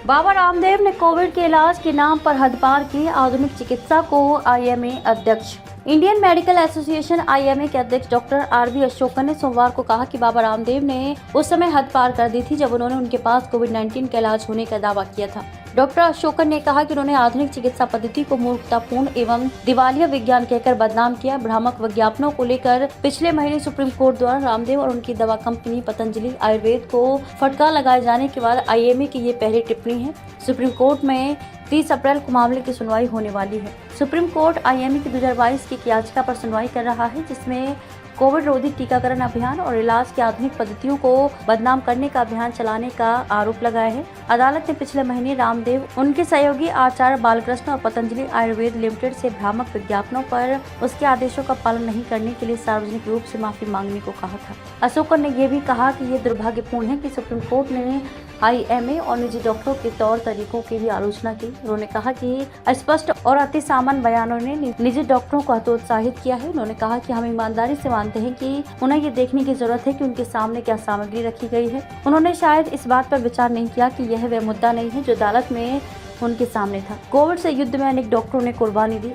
बाबा रामदेव ने कोविड के इलाज के नाम पर हदपार की आधुनिक चिकित्सा को आईएमए अध्यक्ष। इंडियन मेडिकल एसोसिएशन आईएमए के अध्यक्ष डॉक्टर आरवी अशोकन ने सोमवार को कहा कि बाबा रामदेव ने उस समय हद पार कर दी थी जब उन्होंने उनके पास कोविड-19 का इलाज होने का दावा किया था। डॉक्टर अशोकन ने कहा कि उन्होंने आधुनिक चिकित्सा पद्धति को मूर्खतापूर्ण एवं दिवालिया विज्ञान कहकर बदनाम किया। भ्रामक विज्ञापनों को लेकर पिछले महीने सुप्रीम कोर्ट द्वारा रामदेव और उनकी दवा कंपनी पतंजलि आयुर्वेद को फटकार लगाए जाने के बाद आईएमए की ये पहली टिप्पणी है। सुप्रीम कोर्ट में 30 अप्रैल को मामले की सुनवाई होने वाली है। सुप्रीम कोर्ट आईएमए की 2022 की याचिका पर सुनवाई कर रहा है, जिसमें कोविड रोधी टीकाकरण अभियान और इलाज की आधुनिक पद्धतियों को बदनाम करने का अभियान चलाने का आरोप लगाया है। अदालत ने पिछले महीने रामदेव, उनके सहयोगी आचार्य बालकृष्ण और पतंजलि आयुर्वेद लिमिटेड से भ्रामक विज्ञापनों पर उसके आदेशों का पालन नहीं करने के लिए सार्वजनिक रूप से माफी मांगने को कहा था। अशोकन ने यह भी कहा कि यह दुर्भाग्यपूर्ण है कि सुप्रीम कोर्ट ने आईएमए और निजी डॉक्टरों के तौर तरीकों की भी आलोचना की। उन्होंने कहा कि अस्पष्ट और अति सामान्य बयानों ने निजी डॉक्टरों को हतोत्साहित किया है। उन्होंने कहा कि हम ईमानदारी से मानते हैं कि उन्हें ये देखने की जरूरत है कि उनके सामने क्या सामग्री रखी गई है। उन्होंने शायद इस बात पर विचार नहीं किया कि यह वह मुद्दा नहीं है जो अदालत में उनके सामने था। कोविड से युद्ध में अनेक डॉक्टरों ने कुर्बानी दी।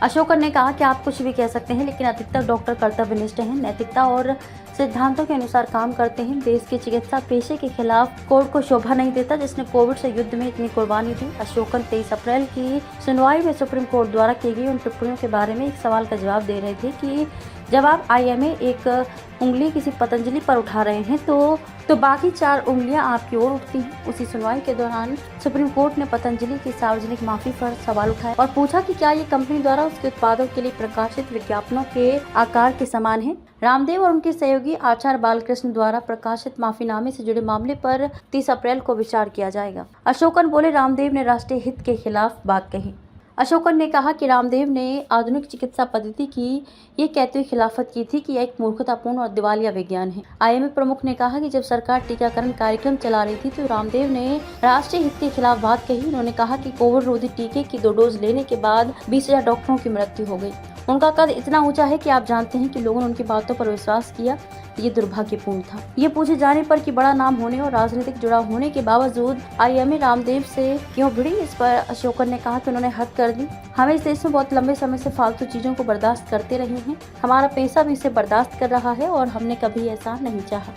अशोकन ने कहा कि आप कुछ भी कह सकते हैं, लेकिन अधिकतर डॉक्टर कर्तव्यनिष्ठ हैं, नैतिकता और सिद्धांतों के अनुसार काम करते हैं। देश के चिकित्सा पेशे के खिलाफ कोर्ट को शोभा नहीं देता जिसने कोविड से युद्ध में इतनी कुर्बानी दी। अशोकन 23 अप्रैल की सुनवाई में सुप्रीम कोर्ट द्वारा की गई उन टिप्पणियों के बारे में एक सवाल का जवाब दे रहे थे कि जब आप आईएमए एक उंगली किसी पतंजलि पर उठा रहे हैं तो बाकी 4 उंगलियां आपकी ओर उठती हैं। उसी सुनवाई के दौरान सुप्रीम कोर्ट ने पतंजलि की सार्वजनिक माफी पर सवाल उठाया और पूछा कि क्या ये कंपनी द्वारा उसके उत्पादों के लिए प्रकाशित विज्ञापनों के आकार के समान है। रामदेव और उनके सहयोगी आचार्य बालकृष्ण द्वारा प्रकाशित माफीनामे से जुड़े मामले पर 30 अप्रैल को विचार किया जाएगा। अशोकन बोले, रामदेव ने राष्ट्रीय हित के खिलाफ बात कही। अशोकन ने कहा कि रामदेव ने आधुनिक चिकित्सा पद्धति की ये कहते हुए खिलाफत की थी कि यह एक मूर्खतापूर्ण और दिवालिया विज्ञान है। आईएमए प्रमुख ने कहा कि जब सरकार टीकाकरण कार्यक्रम चला रही थी तो रामदेव ने राष्ट्रीय हित के खिलाफ बात कही। उन्होंने कहा कि कोविड रोधी टीके की 2 डोज लेने के बाद 20,000 डॉक्टरों की मृत्यु हो गई। उनका कद इतना ऊंचा है कि आप जानते हैं कि लोगों ने उनकी बातों पर विश्वास किया। ये दुर्भाग्यपूर्ण था। ये पूछे जाने पर कि बड़ा नाम होने और राजनीतिक जुड़ा होने के बावजूद आईएमए रामदेव से क्यों भिड़ी, इस पर अशोकन ने कहा कि उन्होंने हद कर दी। हम इस देश में बहुत लंबे समय से फालतू चीजों को बर्दाश्त करते रहे हैं। हमारा पैसा भी इसे बर्दाश्त कर रहा है और हमने कभी ऐसा नहीं चाहा।